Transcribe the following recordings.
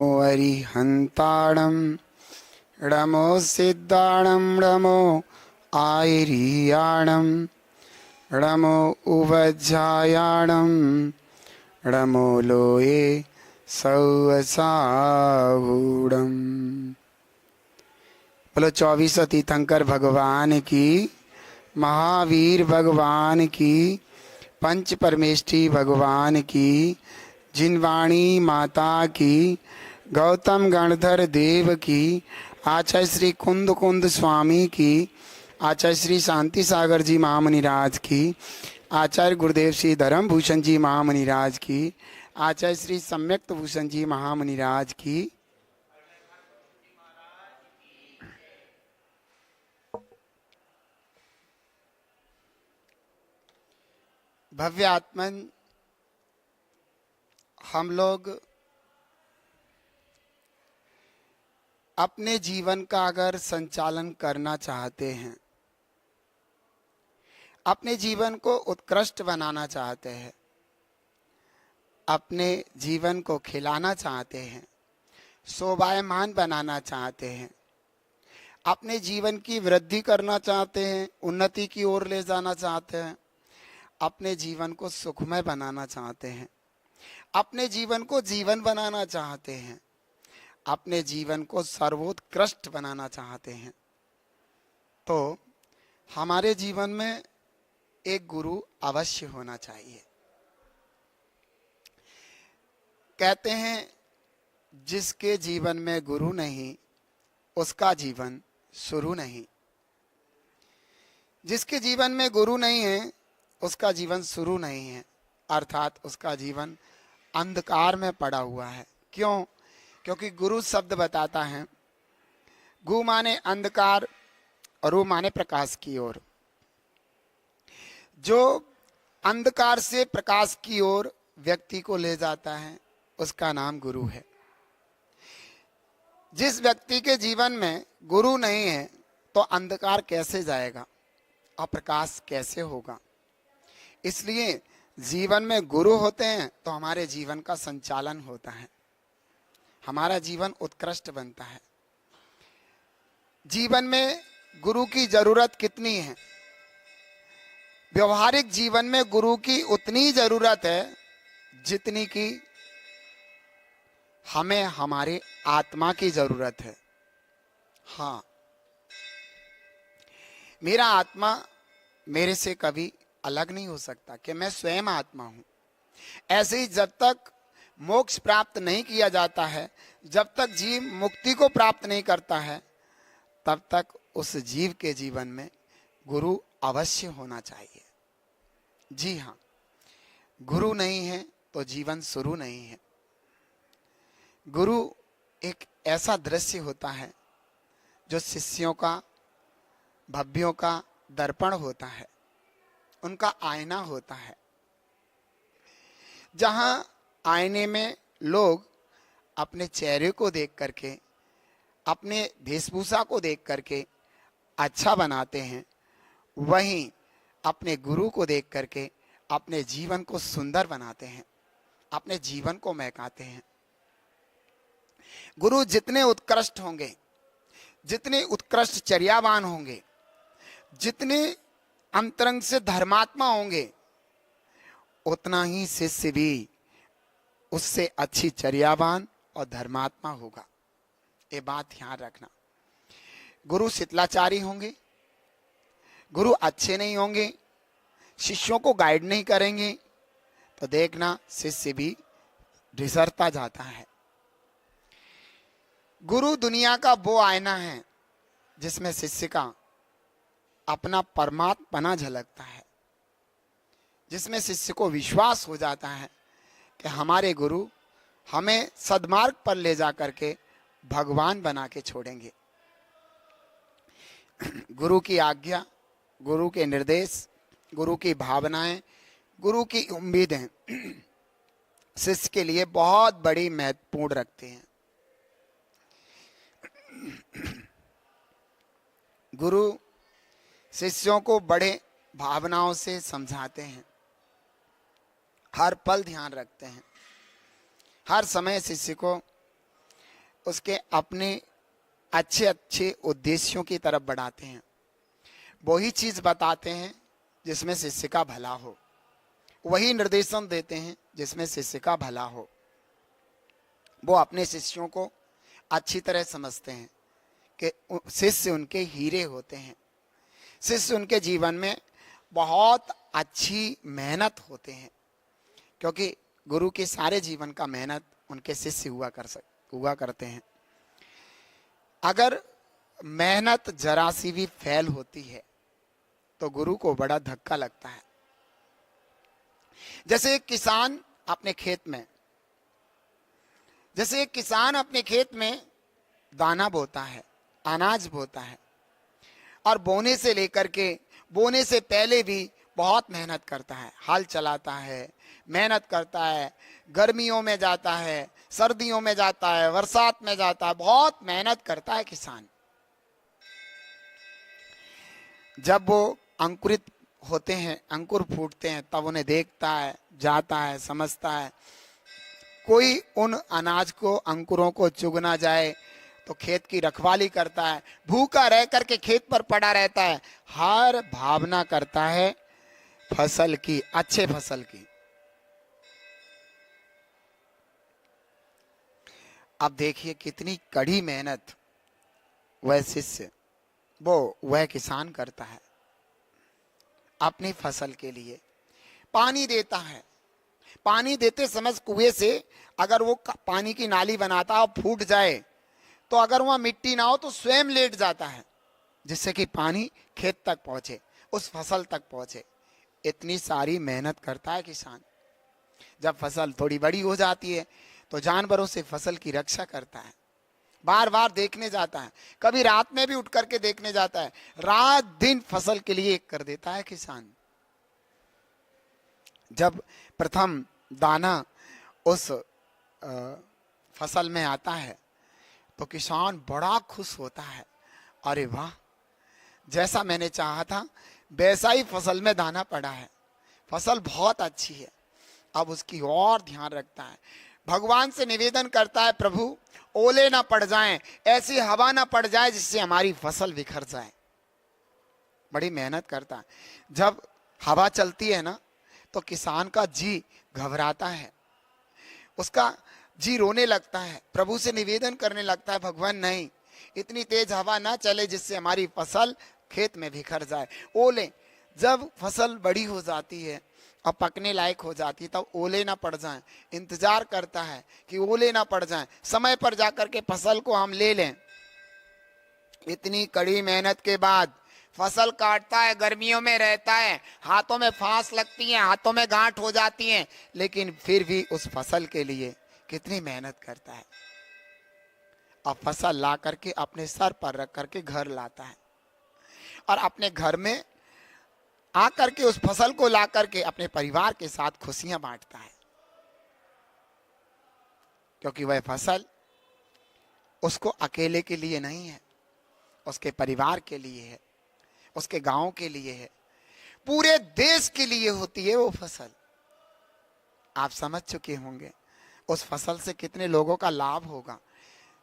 अरिहन्ताणं णमो सिद्धाणं णमो आयर्याणं णमो उवज्जायाणं णमो लोये सौवसाहूणम्। बोलो 24 तीर्थंकर भगवान की, महावीर भगवान की, पंच परमेष्ठी भगवान की, जिनवाणी माता की, गौतम गणधर देव की, आचार्य श्री कुंद कुंद स्वामी की, आचार्य श्री शांति सागर जी महामुनिराज की, आचार्य गुरुदेव श्री धर्म भूषण जी महामुनिराज की, आचार्य श्री सम्यक्त भूषण जी महामुनिराज की। भव्य आत्मन, हम लोग अपने जीवन का अगर संचालन करना चाहते हैं, अपने जीवन को उत्कृष्ट बनाना चाहते हैं, अपने जीवन को खिलाना चाहते हैं, शोभायमान बनाना चाहते हैं, अपने जीवन की वृद्धि करना चाहते हैं, उन्नति की ओर ले जाना चाहते हैं, अपने जीवन को सुखमय बनाना चाहते हैं, अपने जीवन को जीवन बनाना चाहते हैं, अपने जीवन को सर्वोत्कृष्ट बनाना चाहते हैं, तो हमारे जीवन में एक गुरु अवश्य होना चाहिए। कहते हैं जिसके जीवन में गुरु नहीं उसका जीवन शुरू नहीं। जिसके जीवन में गुरु नहीं है उसका जीवन शुरू नहीं है, अर्थात उसका जीवन अंधकार में पड़ा हुआ है। क्यों? क्योंकि गुरु शब्द बताता है, गु माने अंधकार और रु माने प्रकाश की ओर। जो अंधकार से प्रकाश की ओर व्यक्ति को ले जाता है उसका नाम गुरु है। जिस व्यक्ति के जीवन में गुरु नहीं है तो अंधकार कैसे जाएगा और प्रकाश कैसे होगा? इसलिए जीवन में गुरु होते हैं तो हमारे जीवन का संचालन होता है, हमारा जीवन उत्कृष्ट बनता है। जीवन में गुरु की जरूरत कितनी है? व्यवहारिक जीवन में गुरु की उतनी जरूरत है जितनी की हमें हमारे आत्मा की जरूरत है। हाँ, मेरा आत्मा मेरे से कभी अलग नहीं हो सकता कि मैं स्वयं आत्मा हूं। ऐसे ही जब तक मोक्ष प्राप्त नहीं किया जाता है, जब तक जीव मुक्ति को प्राप्त नहीं करता है, तब तक उस जीव के जीवन में गुरु अवश्य होना चाहिए। जी हाँ, गुरु नहीं है तो जीवन शुरू नहीं है। गुरु एक ऐसा दृश्य होता है जो शिष्यों का, भव्यों का दर्पण होता है, उनका आईना होता है। जहां आईने में लोग अपने चेहरे को देख करके, अपने वेशभूषा को देख करके अच्छा बनाते हैं, वहीं अपने गुरु को देख करके अपने जीवन को सुंदर बनाते हैं, अपने जीवन को महकाते हैं। गुरु जितने उत्कृष्ट होंगे, जितने उत्कृष्ट चर्यावान होंगे, जितने अंतरंग से धर्मात्मा होंगे, उतना ही शिष्य भी उससे अच्छी चर्यावान और धर्मात्मा होगा। ये बात ध्यान रखना। गुरु शिथिलाचारी होंगे, गुरु अच्छे नहीं होंगे, शिष्यों को गाइड नहीं करेंगे, तो देखना शिष्य भी ढिसरता जाता है। गुरु दुनिया का वो आईना है जिसमें शिष्य का अपना परमात्मा झलकता है, जिसमें शिष्य को विश्वास हो जाता है कि हमारे गुरु हमें सद्मार्ग पर ले जा करके भगवान बना के छोड़ेंगे। गुरु की आज्ञा, गुरु के निर्देश, गुरु की भावनाएं, गुरु की उम्मीदें शिष्य के लिए बहुत बड़ी महत्वपूर्ण रखते हैं। गुरु शिष्यों को बड़े भावनाओं से समझाते हैं, हर पल ध्यान रखते हैं, हर समय शिष्य को उसके अपने अच्छे अच्छे उद्देश्यों की तरफ बढ़ाते हैं। वही चीज बताते हैं जिसमें शिष्य का भला हो, वही निर्देशन देते हैं जिसमें शिष्य का भला हो। वो अपने शिष्यों को अच्छी तरह समझते हैं कि शिष्य उनके हीरे होते हैं, शिष्य उनके जीवन में बहुत अच्छी मेहनत होते हैं, क्योंकि गुरु के सारे जीवन का मेहनत उनके शिष्य हुआ करते हैं। अगर मेहनत जरा सी भी फेल होती है तो गुरु को बड़ा धक्का लगता है। जैसे एक किसान अपने खेत में दाना बोता है, अनाज बोता है, और बोने से लेकर के बोने से पहले भी बहुत मेहनत करता है, हल चलाता है, मेहनत करता है, गर्मियों में जाता है, सर्दियों में जाता है, बरसात में जाता है, बहुत मेहनत करता है किसान। जब वो अंकुरित होते हैं, अंकुर फूटते हैं, तब उन्हें देखता है, जाता है, समझता है। कोई उन अनाज को, अंकुरों को चुग ना जाए तो खेत की रखवाली करता है, भूखा रह करके खेत पर पड़ा रहता है, हर भावना करता है फसल की, अच्छे फसल की। अब देखिए कितनी कड़ी मेहनत वह शिष्य, वह किसान करता है अपनी फसल के लिए। पानी देता है, पानी देते समय कुएं से अगर वो पानी की नाली बनाता और फूट जाए तो अगर वहां मिट्टी ना हो तो स्वयं लेट जाता है, जिससे कि पानी खेत तक पहुंचे, उस फसल तक पहुंचे। इतनी सारी मेहनत करता है किसान। जब फसल थोड़ी बड़ी हो जाती है तो जानवरों से फसल की रक्षा करता है, बार बार देखने जाता है, कभी रात में भी उठ करके देखने जाता है, रात दिन फसल के लिए एक कर देता है किसान। जब प्रथम दाना उस फसल में आता है तो किसान बड़ा खुश होता है, अरे वाह, जैसा मैंने चाहा था वैसा ही फसल में दाना पड़ा है, फसल बहुत अच्छी है। अब उसकी और ध्यान रखता है, भगवान से निवेदन करता है, प्रभु ओले ना पड़ जाएं, ऐसी हवा ना पड़ जाए जिससे हमारी फसल बिखर जाए। बड़ी मेहनत करता है। जब हवा चलती है ना तो किसान का जी घबराता है, उसका जी रोने लगता है, प्रभु से निवेदन करने लगता है, भगवान नहीं, इतनी तेज हवा ना चले जिससे हमारी फसल खेत में बिखर जाए। ओले, जब फसल बड़ी हो जाती है और पकने लायक हो जाती है तब ओले ना पड़ जाएं, इंतजार करता है कि ओले ना पड़ जाएं, समय पर जाकर के फसल को हम ले लें। इतनी कड़ी मेहनत के बाद फसल काटता है, गर्मियों में रहता है, हाथों में फांस लगती है, हाथों में गांठ हो जाती है, लेकिन फिर भी उस फसल के लिए कितनी मेहनत करता है। अब फसल ला करके अपने सर पर रख करके घर लाता है और अपने घर में आकर के उस फसल को ला करके अपने परिवार के साथ खुशियां बांटता है, क्योंकि वह फसल उसको अकेले के लिए नहीं है, उसके परिवार के लिए है, उसके गांव के लिए है, पूरे देश के लिए होती है वो फसल। आप समझ चुके होंगे उस फसल से कितने लोगों का लाभ होगा,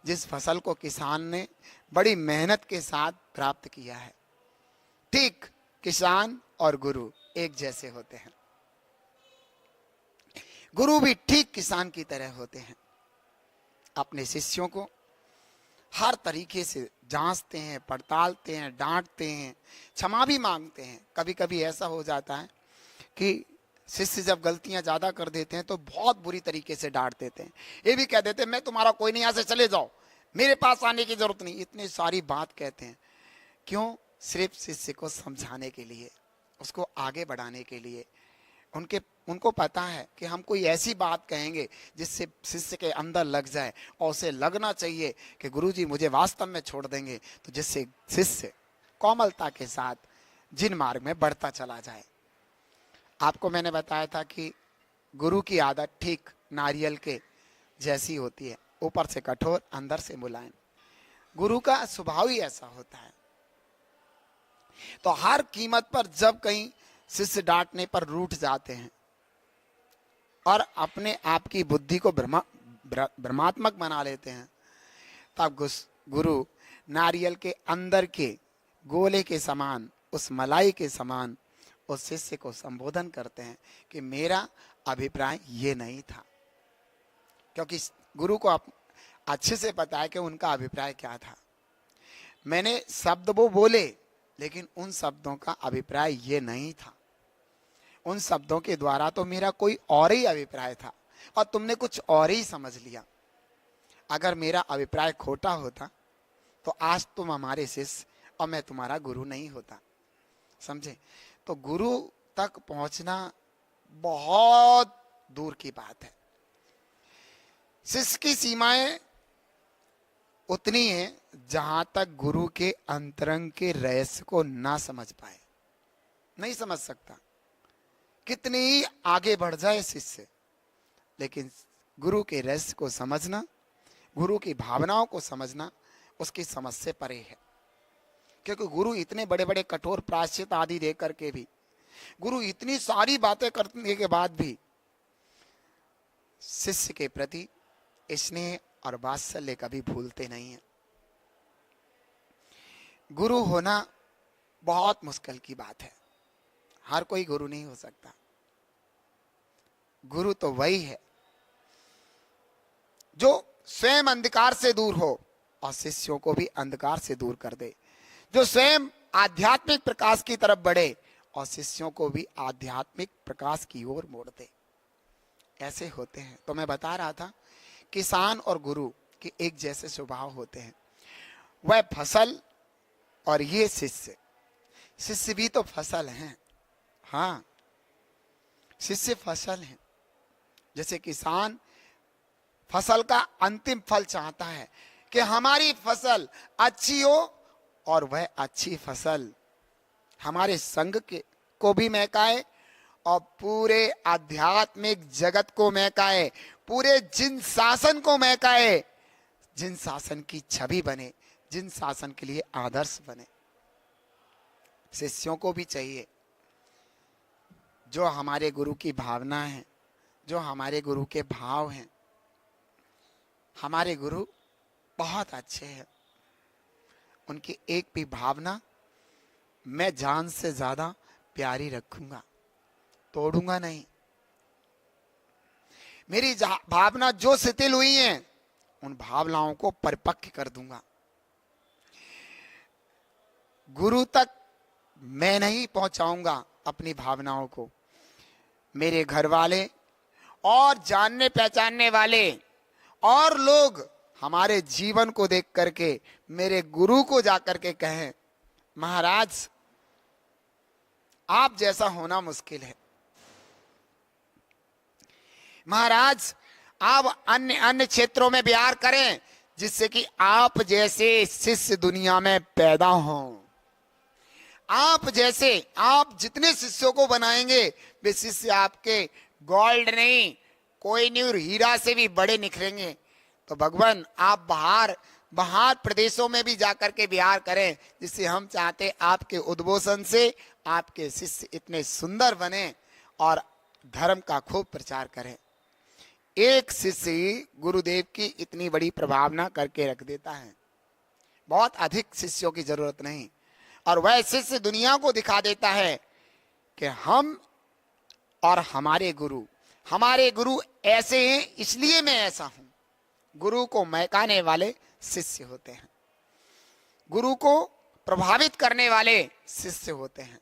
जिस फसल को किसान ने बड़ी मेहनत के साथ प्राप्त किया है। ठीक किसान और गुरु एक जैसे होते हैं। गुरु भी ठीक किसान की तरह होते हैं, अपने शिष्यों को हर तरीके से जांचते हैं, पड़तालते हैं, डांटते हैं, क्षमा भी मांगते हैं। कभी कभी ऐसा हो जाता है कि शिष्य जब गलतियां ज्यादा कर देते हैं तो बहुत बुरी तरीके से डांट देते हैं, ये भी कह देते हैं मैं तुम्हारा कोई नहीं, यहाँ से चले जाओ, मेरे पास आने की जरूरत नहीं, इतनी सारी बात कहते हैं। क्यों? सिर्फ शिष्य को समझाने के लिए, उसको आगे बढ़ाने के लिए। उनको पता है कि हम कोई ऐसी बात कहेंगे जिससे शिष्य के अंदर लग जाए, और उसे लगना चाहिए कि गुरुजी मुझे वास्तव में छोड़ देंगे, तो जिससे शिष्य कोमलता के साथ जिन मार्ग में बढ़ता चला जाए। आपको मैंने बताया था कि गुरु की आदत ठीक नारियल के जैसी होती है, ऊपर से कठोर, अंदर से मुलायम। गुरु का स्वभाव ही ऐसा होता है। तो हर कीमत पर जब कहीं शिष्य डांटने पर रूठ जाते हैं और अपने आप की बुद्धि को भ्रमात्मक बना लेते हैं, तब गुरु नारियल के अंदर के गोले के समान, उस मलाई के समान उस शिष्य को संबोधन करते हैं कि मेरा अभिप्राय ये नहीं था। क्योंकि गुरु को अच्छे से पता है कि उनका अभिप्राय क्या था। मैंने शब्द वो बोले, लेकिन उन शब्दों का अभिप्राय ये नहीं था। उन शब्दों के द्वारा तो मेरा कोई और ही अभिप्राय था और तुमने कुछ और ही समझ लिया। अगर मेरा अभिप्राय खोटा होता तो आज तुम हमारे शिष्य और मैं तुम्हारा गुरु नहीं होता। समझे? तो गुरु तक पहुंचना बहुत दूर की बात है। शिष्य की सीमाएं उतनी है जहां तक गुरु के अंतरंग के रहस्य को ना समझ पाए, नहीं समझ सकता। कितनी ही आगे बढ़ जाए शिष्य, लेकिन गुरु के रहस्य को समझना, गुरु की भावनाओं को समझना उसकी समझ से परे है। क्योंकि गुरु इतने बड़े बड़े कठोर प्रायश्चित आदि दे करके भी, गुरु इतनी सारी बातें करने के बाद भी शिष्य के प्रति स्नेह और वात्सल्य कभी भूलते नहीं है। गुरु होना बहुत मुश्किल की बात है। हर कोई गुरु नहीं हो सकता। गुरु तो वही है जो स्वयं अंधकार से दूर हो और शिष्यों को भी अंधकार से दूर कर दे, जो स्वयं आध्यात्मिक प्रकाश की तरफ बढ़े और शिष्यों को भी आध्यात्मिक प्रकाश की ओर मोड़ दे। ऐसे होते हैं। तो मैं बता रहा था, किसान और गुरु के एक जैसे स्वभाव होते हैं। वह फसल और ये शिष्य, शिष्य भी तो फसल हैं। हाँ, शिष्य फसल हैं। जैसे किसान फसल का अंतिम फल चाहता है कि हमारी फसल अच्छी हो और वह अच्छी फसल हमारे संघ को भी महकाए और पूरे आध्यात्मिक जगत को महकाए, पूरे जिन शासन को महकाए, जिन शासन की छवि बने, जिन शासन के लिए आदर्श बने। शिष्यों को भी चाहिए जो हमारे गुरु की भावना है, जो हमारे गुरु के भाव हैं। हमारे गुरु बहुत अच्छे हैं। उनकी एक भी भावना मैं जान से ज्यादा प्यारी रखूंगा, तोड़ूंगा नहीं। मेरी भावना जो शिथिल हुई है उन भावनाओं को परिपक्व कर दूंगा। गुरु तक मैं नहीं पहुंचाऊंगा अपनी भावनाओं को। मेरे घर वाले और जानने पहचानने वाले और लोग हमारे जीवन को देख करके मेरे गुरु को जाकर के कहें, महाराज आप जैसा होना मुश्किल है। महाराज आप अन्य अन्य क्षेत्रों में विहार करें जिससे कि आप जैसे शिष्य दुनिया में पैदा हों। आप जैसे, आप जितने शिष्यों को बनाएंगे वे शिष्य आपके गोल्ड नहीं, कोई नहीं, हीरा से भी बड़े निखरेंगे। तो भगवान आप बाहर प्रदेशों में भी जाकर के विहार करें, जिससे हम चाहते आपके उद्बोधन से आपके शिष्य इतने सुंदर बने और धर्म का खूब प्रचार करें। एक शिष्य गुरुदेव की इतनी बड़ी प्रभावना करके रख देता है। बहुत अधिक शिष्यों की जरूरत नहीं, और वह शिष्य दुनिया को दिखा देता है कि हम और हमारे गुरु ऐसे हैं, इसलिए मैं ऐसा हूं। गुरु को महकाने वाले शिष्य होते हैं, गुरु को प्रभावित करने वाले शिष्य होते हैं।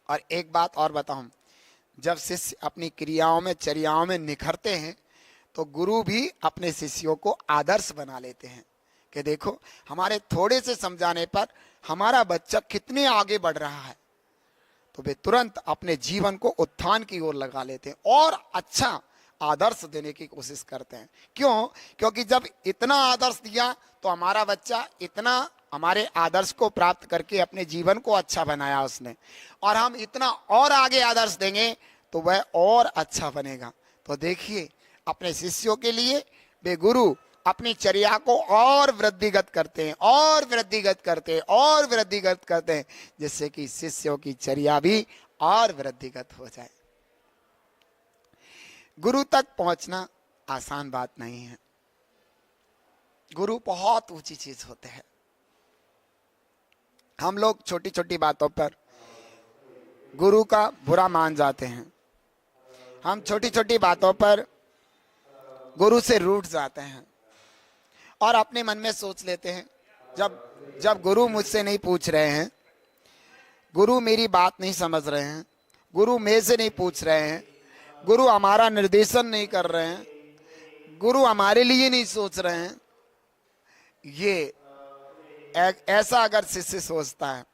और एक बात और बताऊं, जब शिष्य अपनी क्रियाओं में, चर्याओं में निखरते हैं तो गुरु भी अपने शिष्यों को आदर्श बना लेते हैं कि देखो हमारे थोड़े से समझाने पर हमारा बच्चा कितने आगे बढ़ रहा है। तो वे तुरंत अपने जीवन को उत्थान की ओर लगा लेते हैं और अच्छा आदर्श देने की कोशिश करते हैं। क्यों? क्योंकि जब इतना आदर्श दिया तो हमारा बच्चा इतना हमारे आदर्श को प्राप्त करके अपने जीवन को अच्छा बनाया उसने, और हम इतना और आगे आदर्श देंगे तो वह और अच्छा बनेगा। तो देखिए अपने शिष्यों के लिए वे गुरु अपनी चर्या को और वृद्धिगत करते हैं और वृद्धिगत करते हैं और वृद्धिगत करते हैं, जिससे कि शिष्यों की चर्या भी और वृद्धिगत हो जाए। गुरु तक पहुंचना आसान बात नहीं है। गुरु बहुत ऊंची चीज होते हैं। हम लोग छोटी छोटी बातों पर गुरु का बुरा मान जाते हैं। हम छोटी छोटी बातों पर गुरु से रूठ जाते हैं और अपने मन में सोच लेते हैं, जब जब गुरु मुझसे नहीं पूछ रहे हैं, गुरु मेरी बात नहीं समझ रहे हैं, गुरु मेरे से नहीं पूछ रहे हैं, गुरु हमारा निर्देशन नहीं कर रहे हैं, गुरु हमारे लिए नहीं सोच रहे हैं, ये ऐसा अगर शिष्य सोचता है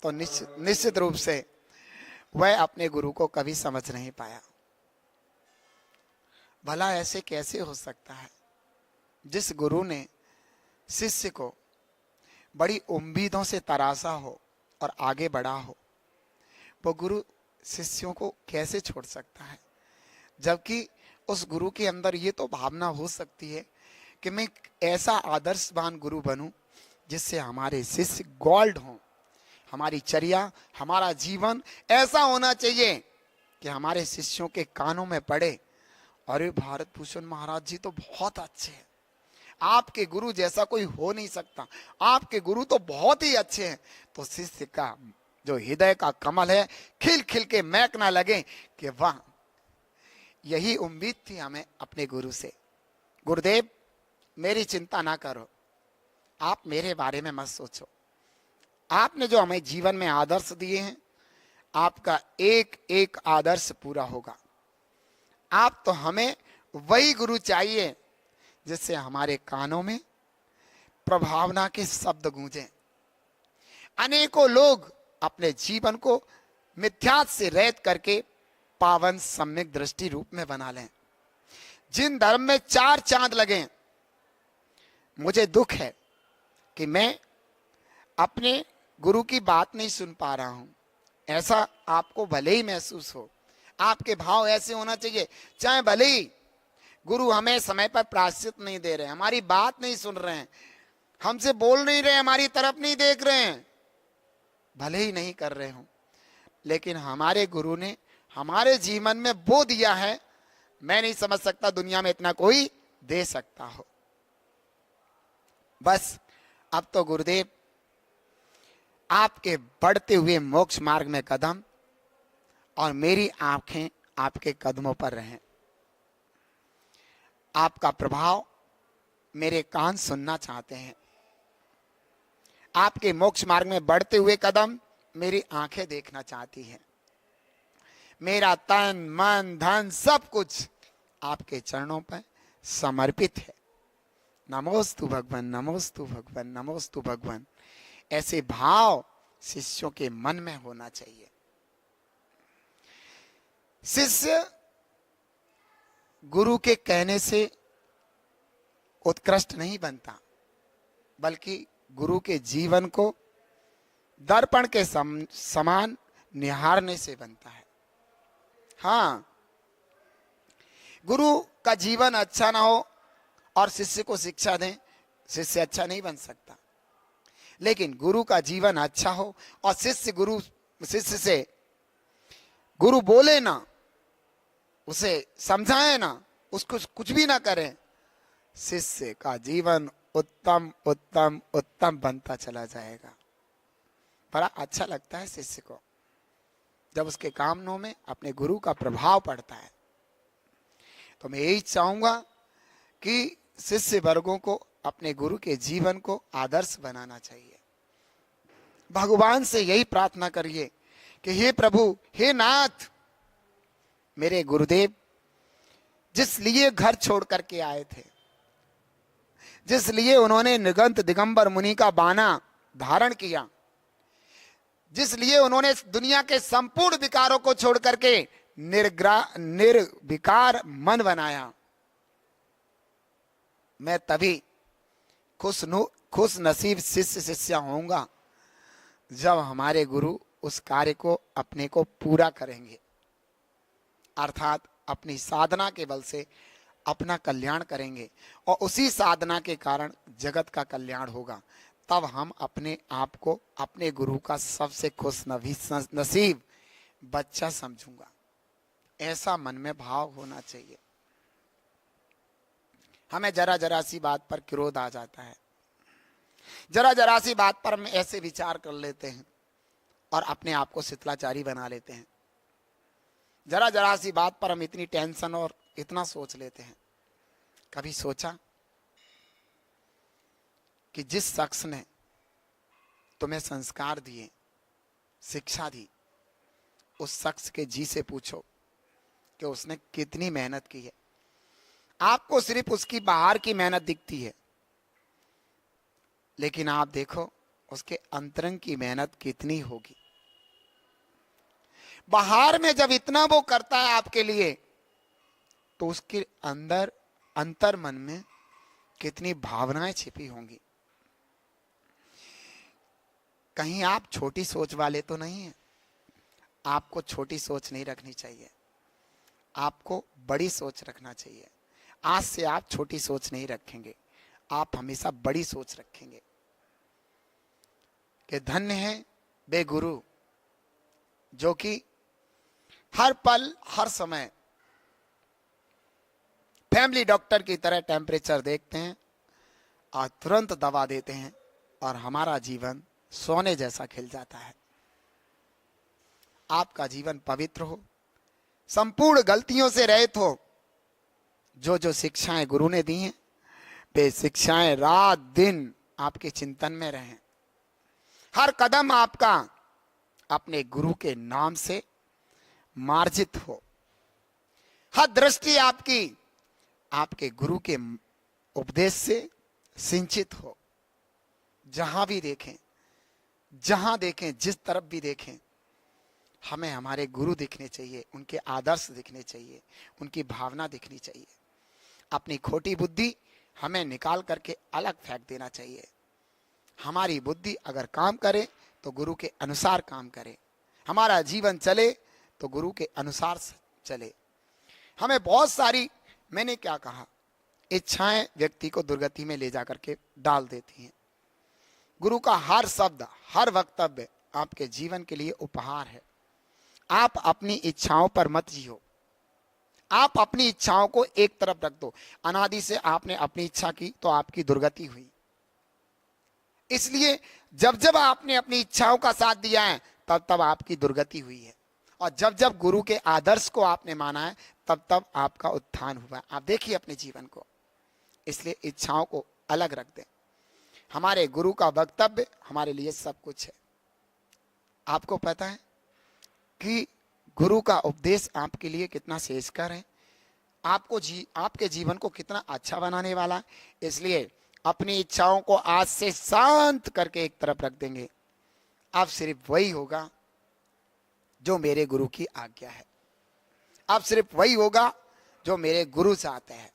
तो निश्चित रूप से वह अपने गुरु को कभी समझ नहीं पाया। भला ऐसे कैसे हो सकता है? जिस गुरु ने शिष्य को बड़ी उम्मीदों से तराशा हो और आगे बढ़ा हो, वो गुरु शिष्यों को कैसे छोड़ सकता है? जबकि उस गुरु के अंदर ये तो भावना हो सकती है कि मैं ऐसा आदर्शवान गुरु बनूं जिससे हमारे शिष्य गोल्ड हों। हमारी चर्या, हमारा जीवन ऐसा होना चाहिए कि हमारे शिष्यों के कानों में पड़े, अरे भारत भूषण महाराज जी तो बहुत अच्छे हैं, आपके गुरु जैसा कोई हो नहीं सकता, आपके गुरु तो बहुत ही अच्छे हैं। तो शिष्य का जो हृदय का कमल है खिल खिल के महकना लगे कि वाह, यही उम्मीद थी हमें अपने गुरु से। गुरुदेव मेरी चिंता ना करो, आप मेरे बारे में मत सोचो, आपने जो हमें जीवन में आदर्श दिए हैं, आपका एक एक आदर्श पूरा होगा। आप तो हमें वही गुरु चाहिए जिससे हमारे कानों में प्रभावना के शब्द गूंजें। अनेकों लोग अपने जीवन को मिथ्यात से रहित करके पावन सम्यक दृष्टि रूप में बना लें। जिन धर्म में 4 चांद लगे, मुझे दुख है कि मैं अपने गुरु की बात नहीं सुन पा रहा हूं। ऐसा आपको भले ही महसूस हो, आपके भाव ऐसे होना चाहिए, चाहे भले ही गुरु हमें समय पर प्रायश्चित नहीं दे रहे, हमारी बात नहीं सुन रहे हैं, हमसे बोल नहीं रहे, हमारी तरफ नहीं देख रहे हैं, भले ही नहीं कर रहे हो, लेकिन हमारे गुरु ने हमारे जीवन में वो दिया है, मैं नहीं समझ सकता दुनिया में इतना कोई दे सकता हो। बस अब तो गुरुदेव आपके बढ़ते हुए मोक्ष मार्ग में कदम और मेरी आंखें आपके कदमों पर रहें। आपका प्रभाव मेरे कान सुनना चाहते हैं। आपके मोक्ष मार्ग में बढ़ते हुए कदम मेरी आंखें देखना चाहती हैं। मेरा तन मन धन सब कुछ आपके चरणों पर समर्पित है। नमोस्तु भगवान, नमोस्तु भगवान, नमोस्तु भगवान, ऐसे भाव शिष्यों के मन में होना चाहिए। शिष्य गुरु के कहने से उत्कृष्ट नहीं बनता, बल्कि गुरु के जीवन को दर्पण के समान निहारने से बनता है। हाँ, गुरु का जीवन अच्छा ना हो और शिष्य को शिक्षा दें, शिष्य अच्छा नहीं बन सकता। लेकिन गुरु का जीवन अच्छा हो और शिष्य से गुरु बोले ना, उसे समझाए ना, उसको कुछ भी ना करें, शिष्य का जीवन उत्तम उत्तम उत्तम बनता चला जाएगा। बड़ा अच्छा लगता है शिष्य को जब उसके कामों में अपने गुरु का प्रभाव पड़ता है। तो मैं यही चाहूंगा कि शिष्य वर्गों को अपने गुरु के जीवन को आदर्श बनाना चाहिए। भगवान से यही प्रार्थना करिए कि हे प्रभु, हे नाथ, मेरे गुरुदेव जिस लिए घर छोड़ करके आए थे, जिस लिए उन्होंने निगंत दिगंबर मुनि का बाना धारण किया, जिस लिए उन्होंने दुनिया के संपूर्ण विकारों को छोड़ करके निर्विकार मन बनाया, मैं तभी खुश नसीब शिष्य शिष्या होऊंगा जब हमारे गुरु उस कार्य को अपने को पूरा करेंगे, अर्थात अपनी साधना के बल से अपना कल्याण करेंगे और उसी साधना के कारण जगत का कल्याण होगा। तब हम अपने आप को अपने गुरु का सबसे खुश नसीब बच्चा समझूंगा। ऐसा मन में भाव होना चाहिए। हमें जरा जरा सी बात पर क्रोध आ जाता है, जरा जरा सी बात पर हम ऐसे विचार कर लेते हैं और अपने आप को शिथिलाचारी बना लेते हैं। जरा जरा सी बात पर हम इतनी टेंशन और इतना सोच लेते हैं। कभी सोचा कि जिस शख्स ने तुम्हें संस्कार दिए, शिक्षा दी, उस शख्स के जी से पूछो कि उसने कितनी मेहनत की है। आपको सिर्फ उसकी बाहर की मेहनत दिखती है, लेकिन आप देखो उसके अंतरंग की मेहनत कितनी होगी। बाहर में जब इतना वो करता है आपके लिए, तो उसके अंदर अंतर मन में कितनी भावनाएं छिपी होंगी। कहीं आप छोटी सोच वाले तो नहीं हैं? आपको छोटी सोच नहीं रखनी चाहिए, आपको बड़ी सोच रखना चाहिए। आज से आप छोटी सोच नहीं रखेंगे, आप हमेशा बड़ी सोच रखेंगे कि धन्य है वे गुरु जो कि हर पल हर समय फैमिली डॉक्टर की तरह टेम्परेचर देखते हैं और तुरंत दवा देते हैं और हमारा जीवन सोने जैसा खिल जाता है। आपका जीवन पवित्र हो, संपूर्ण गलतियों से रहित हो। जो जो शिक्षाएं गुरु ने दी हैं, वे शिक्षाएं रात दिन आपके चिंतन में रहें। हर कदम आपका अपने गुरु के नाम से मार्जित हो। हर दृष्टि आपकी आपके गुरु के उपदेश से सिंचित हो। जहां भी देखें, जहां देखें, जिस तरफ भी देखें, हमें हमारे गुरु दिखने चाहिए, उनके आदर्श दिखने चाहिए, उनकी भावना दिखनी चाहिए। अपनी खोटी बुद्धि हमें निकाल करके अलग फेंक देना चाहिए। हमारी बुद्धि अगर काम करे तो गुरु के अनुसार काम करे, हमारा जीवन चले तो गुरु के अनुसार चले। हमें बहुत सारी, मैंने क्या कहा, इच्छाएं व्यक्ति को दुर्गति में ले जाकर के डाल देती हैं। गुरु का हर शब्द, हर वक्तव्य आपके जीवन के लिए उपहार है। आप अपनी इच्छाओं पर मत जियो, आप अपनी इच्छाओं को एक तरफ रख दो। अनादि से आपने अपनी इच्छा की तो आपकी दुर्गति हुई। इसलिए जब जब आपने अपनी इच्छाओं का साथ दिया है, तब तब आपकी दुर्गति हुई है। और जब जब गुरु के आदर्श को आपने माना है, तब तब आपका उत्थान हुआ है। आप देखिए अपने जीवन को। इसलिए इच्छाओं को अलग रख दें। हमारे गुरु का वक्तव्य हमारे लिए सब कुछ है। आपको पता है कि गुरु का उपदेश आपके लिए कितना श्रेष्ठकर है, आपके जीवन को कितना अच्छा बनाने वाला है। इसलिए अपनी इच्छाओं को आज से शांत करके एक तरफ रख देंगे। अब सिर्फ वही होगा जो मेरे गुरु की आज्ञा है। अब सिर्फ वही होगा जो मेरे गुरु चाहते हैं।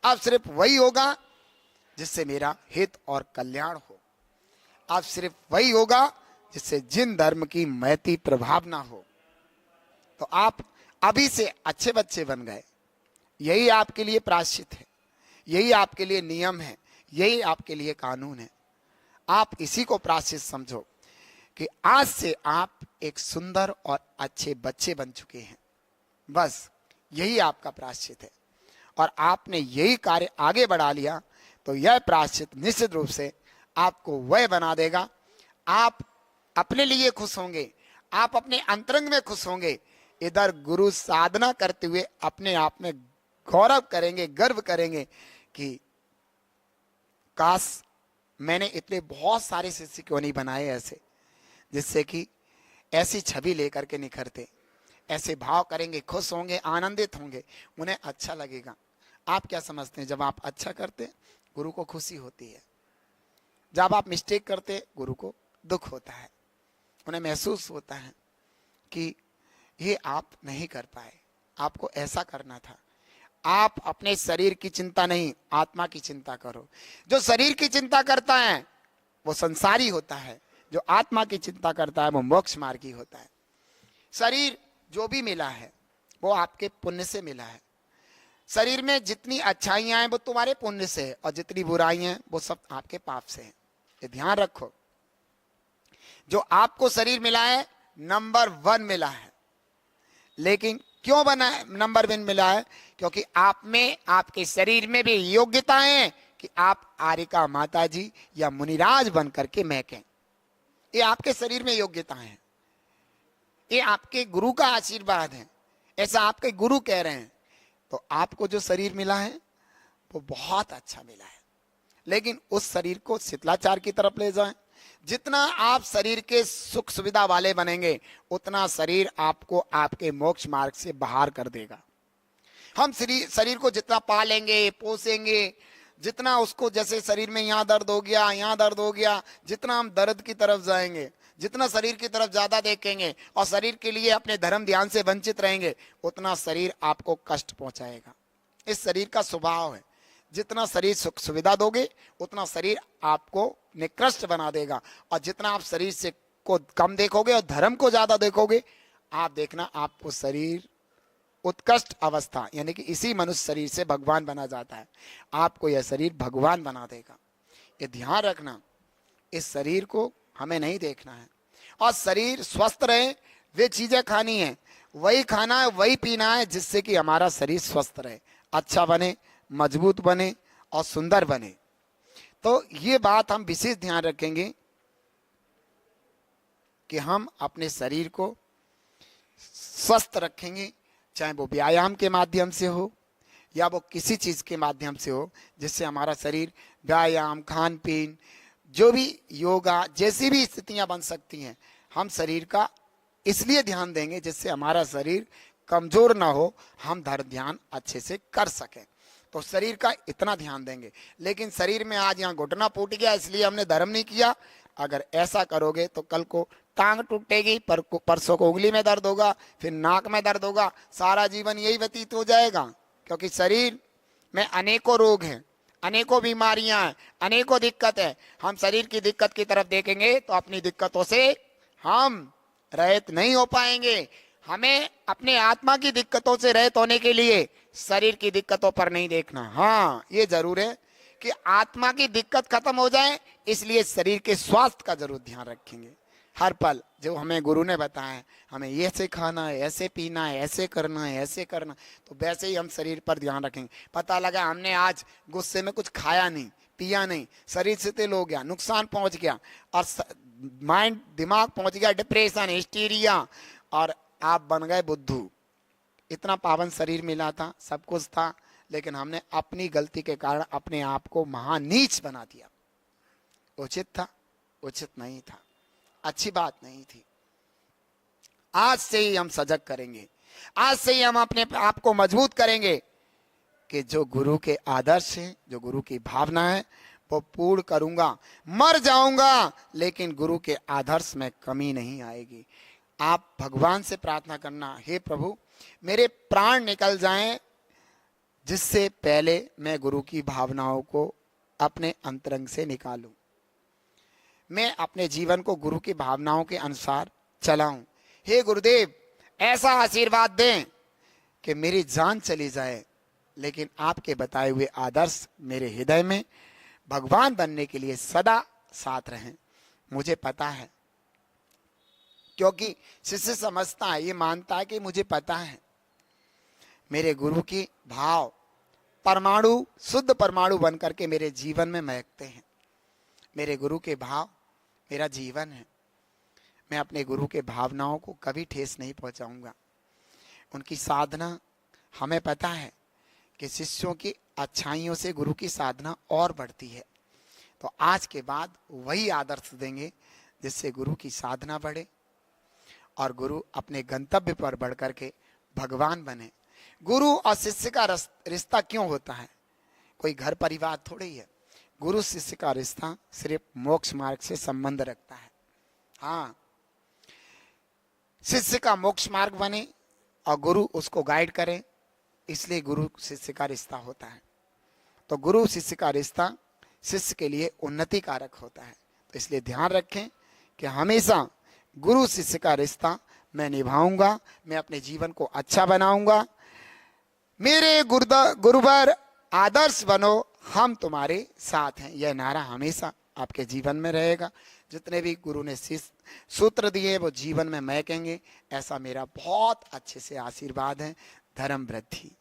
अब सिर्फ वही होगा जिससे मेरा हित और कल्याण हो। अब सिर्फ वही होगा जिससे जिन धर्म की महती प्रभाव ना हो। तो आप अभी से अच्छे बच्चे बन गए। यही आपके लिए प्रायश्चित है, यही आपके लिए नियम है, यही आपके लिए कानून है। आप इसी को प्रायश्चित समझो कि आज से आप एक सुंदर और अच्छे बच्चे बन चुके हैं। बस यही आपका प्रायश्चित है। और आपने यही कार्य आगे बढ़ा लिया तो यह प्रायश्चित निश्चित रूप से आपको वह बना देगा। आप अपने लिए खुश होंगे, आप अपने अंतरंग में खुश होंगे। इधर गुरु साधना करते हुए अपने आप में गौरव करेंगे, गर्व करेंगे कि काश मैंने इतने बहुत सारे शिष्य क्यों नहीं बनाए ऐसे, जिससे कि ऐसी छवि लेकर के निखरते। ऐसे भाव करेंगे, खुश होंगे, आनंदित होंगे, उन्हें अच्छा लगेगा। आप क्या समझते हैं, जब आप अच्छा करते गुरु को खुशी होती है, जब आप मिस्टेक करते गुरु को दुख होता है। उन्हें महसूस होता है कि ये आप नहीं कर पाए, आपको ऐसा करना था। आप अपने शरीर की चिंता नहीं, आत्मा की चिंता करो। जो शरीर की चिंता करता है वो संसारी होता है, जो आत्मा की चिंता करता है वो मोक्ष मार्गी होता है। शरीर जो भी मिला है वो आपके पुण्य से मिला है। शरीर में जितनी अच्छाइयां हैं वो तुम्हारे पुण्य से है, और जितनी बुराइयां हैं वो सब आपके पाप से हैं। ये ध्यान रखो। जो आपको शरीर मिला है नंबर 1 मिला है, लेकिन क्यों बना नंबर 1 मिला है? क्योंकि आप में, आपके शरीर में भी योग्यता है कि आप आर्यका माता जी या मुनिराज बन करके महकें। ये आपके शरीर में योग्यता है, ये आपके गुरु का आशीर्वाद है, ऐसा आपके गुरु कह रहे हैं। तो आपको जो शरीर मिला है वो बहुत अच्छा मिला है, लेकिन उस शरीर को शिथिलाचार की तरफ ले जाएं। जितना आप शरीर के सुख सुविधा वाले बनेंगे, उतना शरीर आपको आपके मोक्ष मार्ग से बाहर कर देगा। हम शरीर को जितना पालेंगे, पोसेंगे, जितना उसको, जैसे शरीर में यहाँ दर्द हो गया, यहाँ दर्द हो गया, जितना हम दर्द की तरफ जाएंगे, जितना शरीर की तरफ ज्यादा देखेंगे और शरीर के लिए अपने धर्म ध्यान से वंचित रहेंगे, उतना शरीर आपको कष्ट पहुंचाएगा। इस शरीर का स्वभाव है, जितना शरीर सुख सुविधा दोगे उतना शरीर आपको निकृष्ट बना देगा, और जितना आप शरीर से को कम देखोगे और धर्म को ज्यादा देखोगे, आप देखना आपको शरीर उत्कृष्ट अवस्था, यानी कि इसी मनुष्य शरीर से भगवान बना जाता है, आपको यह शरीर भगवान बना देगा। ये ध्यान रखना, इस शरीर को हमें नहीं देखना है। और शरीर स्वस्थ रहे वे चीजें खानी है, वही खाना है, वही पीना है, जिससे कि हमारा शरीर स्वस्थ रहे, अच्छा बने, मजबूत बने और सुंदर बने। तो ये बात हम विशेष ध्यान रखेंगे कि हम अपने शरीर को स्वस्थ रखेंगे, चाहे वो व्यायाम के माध्यम से हो या वो किसी चीज के माध्यम से हो, जिससे हमारा शरीर, व्यायाम, खान पीन, जो भी योगा, जैसी भी स्थितियां बन सकती हैं, हम शरीर का इसलिए ध्यान देंगे जिससे हमारा शरीर कमजोर ना हो, हम धर्म ध्यान अच्छे से कर सकें। तो शरीर का इतना ध्यान देंगे। लेकिन शरीर में आज यहाँ घुटना फूट गया इसलिए हमने धर्म नहीं किया, अगर ऐसा करोगे तो कल को टांग टूटेगी, परसों को उंगली में दर्द होगा, फिर नाक में दर्द होगा, सारा जीवन यही व्यतीत हो जाएगा। क्योंकि शरीर में अनेकों रोग हैं, अनेकों बीमारियां हैं, अनेकों दिक्कत है। हम शरीर की दिक्कत की तरफ देखेंगे तो अपनी दिक्कतों से हम रहित नहीं हो पाएंगे। हमें अपने आत्मा की दिक्कतों से रहित होने के लिए शरीर की दिक्कतों पर नहीं देखना। हाँ, ये जरूर है कि आत्मा की दिक्कत खत्म हो जाए, इसलिए शरीर के स्वास्थ्य का जरूर ध्यान रखेंगे हर पल। जो हमें गुरु ने बताया है, हमें ये से खाना है, ऐसे पीना है, ऐसे करना है, ऐसे करना, तो वैसे ही हम शरीर पर ध्यान रखेंगे। पता लगा हमने आज गुस्से में कुछ खाया नहीं, पिया नहीं, शरीर शिथिल हो गया, नुकसान पहुंच गया, और माइंड, दिमाग पहुंच गया डिप्रेशन, हिस्टीरिया, और आप बन गए बुद्धू। इतना पावन शरीर मिला था, सब कुछ था, लेकिन हमने अपनी गलती के कारण अपने आप को महानीच बना दिया। उचित था? उचित नहीं था, अच्छी बात नहीं थी। आज से ही हम सजग करेंगे, आज से ही हम अपने आप को मजबूत करेंगे कि जो गुरु के आदर्श हैं, जो गुरु की भावना है, वो पूर्ण करूंगा। मर जाऊंगा लेकिन गुरु के आदर्श में कमी नहीं आएगी। आप भगवान से प्रार्थना करना, हे प्रभु मेरे प्राण निकल जाएं, जिससे पहले मैं गुरु की भावनाओं को अपने अंतरंग से निकालूं, मैं अपने जीवन को गुरु की भावनाओं के अनुसार चलाऊं। हे गुरुदेव, ऐसा आशीर्वाद दें कि मेरी जान चली जाए, लेकिन आपके बताए हुए आदर्श मेरे हृदय में भगवान बनने के लिए सदा साथ रहें। मुझे पता है, क्योंकि शिष्य समझता है, ये मानता है कि मुझे पता है मेरे गुरु की भाव परमाणु, शुद्ध परमाणु बनकर के मेरे जीवन में महकते हैं। मेरे गुरु के भाव मेरा जीवन है। मैं अपने गुरु के भावनाओं को कभी ठेस नहीं पहुंचाऊंगा। उनकी साधना, हमें पता है कि शिष्यों की अच्छाइयों से गुरु की साधना और बढ़ती है। तो आज के बाद वही आदर्श देंगे जिससे गुरु की साधना बढ़े और गुरु अपने गंतव्य पर बढ़ करके भगवान बने। गुरु और शिष्य का रिश्ता क्यों होता है? कोई घर परिवार थोड़ी है। गुरु शिष्य का रिश्ता सिर्फ मोक्ष मार्ग से संबंध रखता है। हाँ, शिष्य का मोक्ष मार्ग बने और गुरु उसको गाइड करे, इसलिए गुरु शिष्य का रिश्ता होता है। तो गुरु शिष्य का रिश्ता शिष्य के लिए उन्नति कारक होता है। तो इसलिए ध्यान रखें कि हमेशा गुरु शिष्य का रिश्ता मैं निभाऊंगा, मैं अपने जीवन को अच्छा बनाऊंगा। मेरे गुरुवर आदर्श बनो, हम तुम्हारे साथ हैं। यह नारा हमेशा आपके जीवन में रहेगा। जितने भी गुरु ने सूत्र दिए वो जीवन में महकेंगे, ऐसा मेरा बहुत अच्छे से आशीर्वाद है। धर्म वृद्धि।